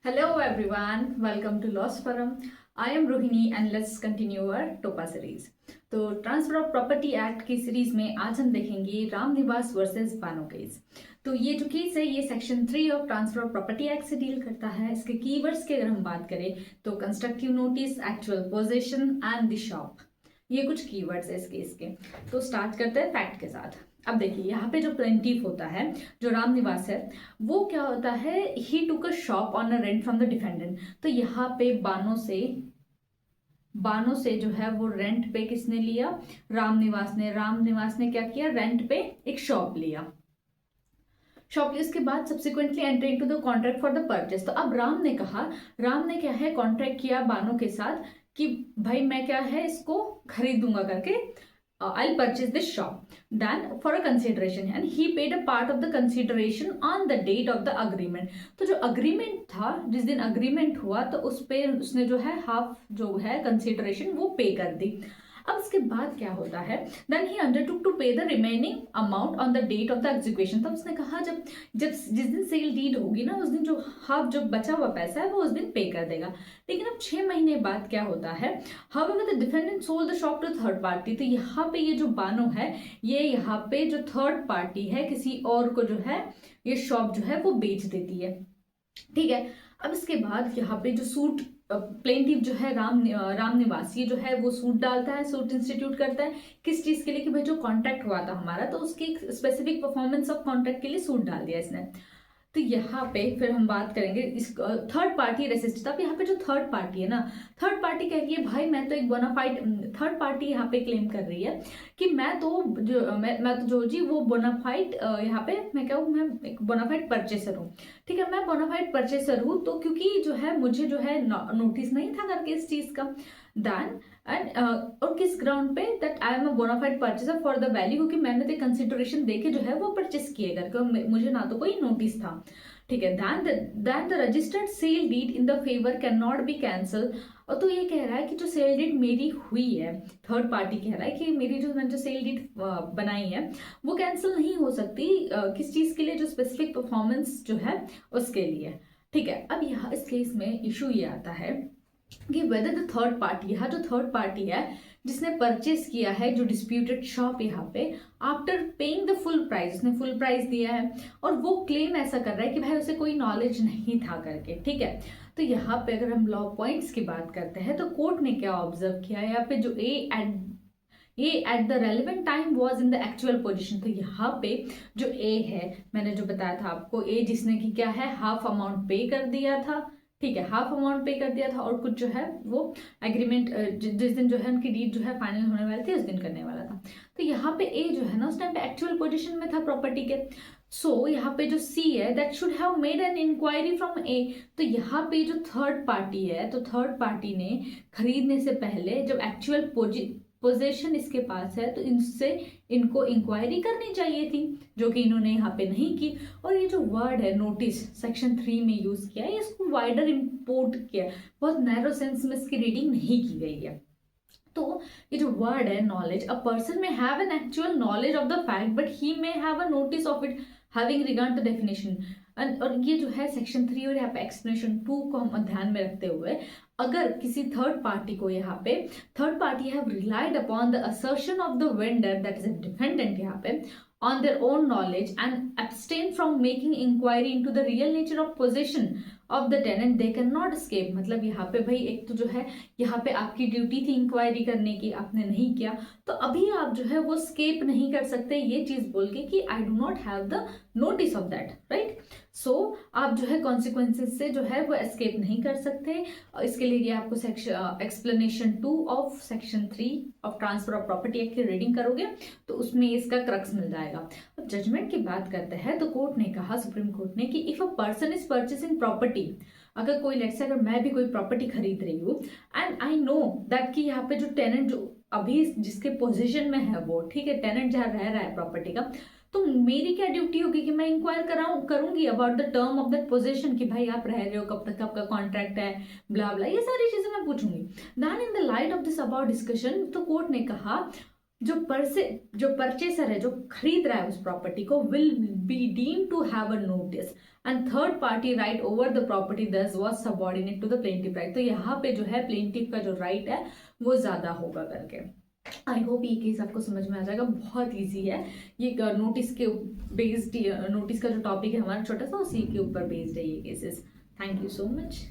Hello everyone, welcome to Lost Forum. I am Rohini and let's continue our टोपा series. तो transfer of property act की series में आज हम देखेंगे राम निवास वर्सेस बानो केस। तो ये जो केस है ये section 3 of transfer of property act से डील करता है। इसके कीवर्ड्स की अगर हम बात करें तो constructive notice, actual possession and the shop, ये कुछ कीवर्ड्स है इस केस के। तो स्टार्ट करते हैं फैक्ट के साथ। अब देखिए यहाँ पे जो प्लेंटिफ होता है, जो राम निवास है, वो क्या होता है, he took a shop on a rent from the defendant. तो यहाँ पे बानो से जो है वो रेंट पे किसने लिया, राम निवास ने क्या किया, रेंट पे एक शॉप लिया। उसके बाद subsequently enter into the contract for the purchase. तो अब राम ने क्या है, कॉन्ट्रैक्ट किया बानो के साथ कि भाई मैं क्या है इसको खरीदूंगा करके, I'll purchase this shop then for a consideration and he paid a part of the consideration on the date of the agreement। तो जो अग्रीमेंट था, जिस दिन अग्रीमेंट हुआ, तो उस पे उसने जो है हाफ जो है कंसिडरेशन वो पे कर दी। अब इसके बाद क्या होता है, then he undertook to pay the remaining amount on the date of the execution. तब उसने कहा जब जिस दिन सेल डीड होगी ना, उस दिन जो हाफ जो बचा हुआ पैसा है वो उस दिन पे कर देगा। लेकिन अब 6 महीने बाद क्या होता है, however the defendant sold the shop to third party. तो यहाँ पे ये जो बानो है, ये यहाँ पे जो थर्ड पार्टी है, किसी और को जो है ये शॉप जो है वो बेच देती है। ठीक है। अब इसके बाद यहाँ पे जो सूट प्लेंटिव जो है राम निवासी जो है वो सूट डालता है, सूट इंस्टीट्यूट करता है किस चीज के लिए, कि भाई जो कॉन्ट्रैक्ट हुआ था हमारा, तो उसकी स्पेसिफिक परफॉर्मेंस ऑफ कॉन्ट्रैक्ट के लिए सूट डाल दिया इसने। तो यहाँ पे फिर हम बात करेंगे इस थर्ड पार्टी रेसिस्ट। अब यहाँ पे जो थर्ड पार्टी है ना, थर्ड पार्टी कह रही है भाई मैं तो एक बोनाफाइड, थर्ड पार्टी यहाँ पे क्लेम कर रही है कि मैं तो जो जी वो बोनाफाइड, यहाँ पे मैं क्या हूँ, मैं एक बोनाफाइड परचेसर हूँ। ठीक है, मैं बोनाफाइड परचेसर हूँ, तो क्योंकि जो है मुझे जो है नोटिस नहीं था करके इस चीज का, देन एंड और किस ग्राउंड पे, that I am a bona fide purchaser for the value, क्योंकि मैंने तो कंसिडरेशन देके जो है वो परचेस किए करके, मुझे ना तो कोई नोटिस था। ठीक है, then the registered sale deed in the favour can not be cancel. और तो ये कह रहा है कि जो सेल डीड मेरी हुई है, थर्ड पार्टी कह रहा है कि मेरी जो मैंने जो सेल डीड बनाई है वो कैंसिल नहीं हो सकती, किस चीज के लिए, जो स्पेसिफिक परफॉर्मेंस जो है उसके लिए। ठीक है। अब यहाँ इस केस में इशू ये आता है कि वेदर द थर्ड पार्टी, यहाँ जो थर्ड पार्टी है जिसने परचेस किया है जो डिस्प्यूटेड शॉप, यहाँ पे after paying the full price, उसने फुल प्राइस दिया है और वो क्लेम ऐसा कर रहा है कि भाई उसे कोई नॉलेज नहीं था करके। ठीक है। तो यहाँ पे अगर हम लॉ पॉइंट्स की बात करते हैं तो कोर्ट ने क्या ऑब्जर्व किया, यहाँ पे जो A at the relevant time was in the actual position. तो यहाँ पे जो ए है, मैंने जो बताया था आपको, ए जिसने की क्या है, हाफ अमाउंट पे कर दिया था। ठीक है, हाफ अमाउंट पे कर दिया था और कुछ जो है वो एग्रीमेंट जिस दिन जो है उनकी डीड जो है फाइनल होने वाली थी उस दिन करने वाला था। तो यहाँ पे ए जो है ना उस टाइम पे एक्चुअल पोजीशन में था प्रॉपर्टी के। सो यहाँ पे जो सी है, that should have made an inquiry from A. तो यहाँ पे जो थर्ड पार्टी है, तो थर्ड पार्टी ने खरीदने से पहले जब एक्चुअल पोजेशन इसके पास है तो इनको इंक्वायरी करनी चाहिए थी, जो कि इन्होंने यहाँ पे नहीं की। और ये जो वर्ड है नोटिस सेक्शन 3 में यूज किया है, इसको वाइडर इंपोर्ट किया, बहुत नैरो सेंस में इसकी रीडिंग नहीं की गई है। तो ये जो वर्ड है knowledge, a person may have an actual knowledge of the fact but he may have a notice of it having regard to definition. और ये जो है सेक्शन 3 और यहाँ पे एक्सप्लेनेशन 2 को हम ध्यान में रखते हुए, अगर किसी थर्ड पार्टी को, यहाँ पे third party have relied upon the assertion of the vendor that is a defendant, यहाँ पे on their own knowledge and abstain from making inquiry into the real nature of possession of the tenant, they cannot escape। मतलब यहाँ पे भाई एक तो जो है यहाँ पे आपकी ड्यूटी थी इंक्वायरी करने की, आपने नहीं किया, तो अभी आप जो है वो स्केप नहीं कर सकते ये चीज बोल के कि I do not have the notice of that, right. So आप जो है कॉन्सिक्वेंसेस से जो है वो एस्केप नहीं कर सकते। इसके लिए आपको section explanation 2 of section 3 of transfer of property act की रीडिंग करोगे तो उसमें इसका क्रक्स मिल जाएगा। अब जजमेंट की बात करते हैं तो कोर्ट ने कहा, सुप्रीम कोर्ट ने, कि if a person is purchasing property, अगर कोई लेट्स से अगर मैं भी कोई प्रॉपर्टी खरीद रही हूँ एंड आई नो दैट कि यहाँ पे जो टेनेंट जो अभी जिसके पोजीशन में है वो, ठीक है, टेनेंट जहाँ रह रहा है प्रॉपर्टी का, तो मेरी क्या ड्यूटी होगी कि मैं इंक्वायर करूंगी about the term of that position, कि भाई आप रह रहे हो, कब तक आपका कॉन्ट्रैक्ट है, ब्ला ब्ला, ये सारी चीजें मैं पूछूंगी। Then in the light of this about discussion, तो कोर्ट ने कहा जो परचेसर है, जो खरीद रहा है उस प्रॉपर्टी को, will be deem to have a notice and third party right over the property thus was subordinate to the plaintiff right. तो यहाँ पे जो है प्लेंटिफ का जो राइट है वो ज्यादा होगा करके। आई होप ये केस आपको समझ में आ जाएगा, बहुत इजी है ये। नोटिस के बेस्ड, नोटिस का जो टॉपिक है हमारा छोटा सा, उसी के ऊपर बेस्ड है ये cases. Thank you so much.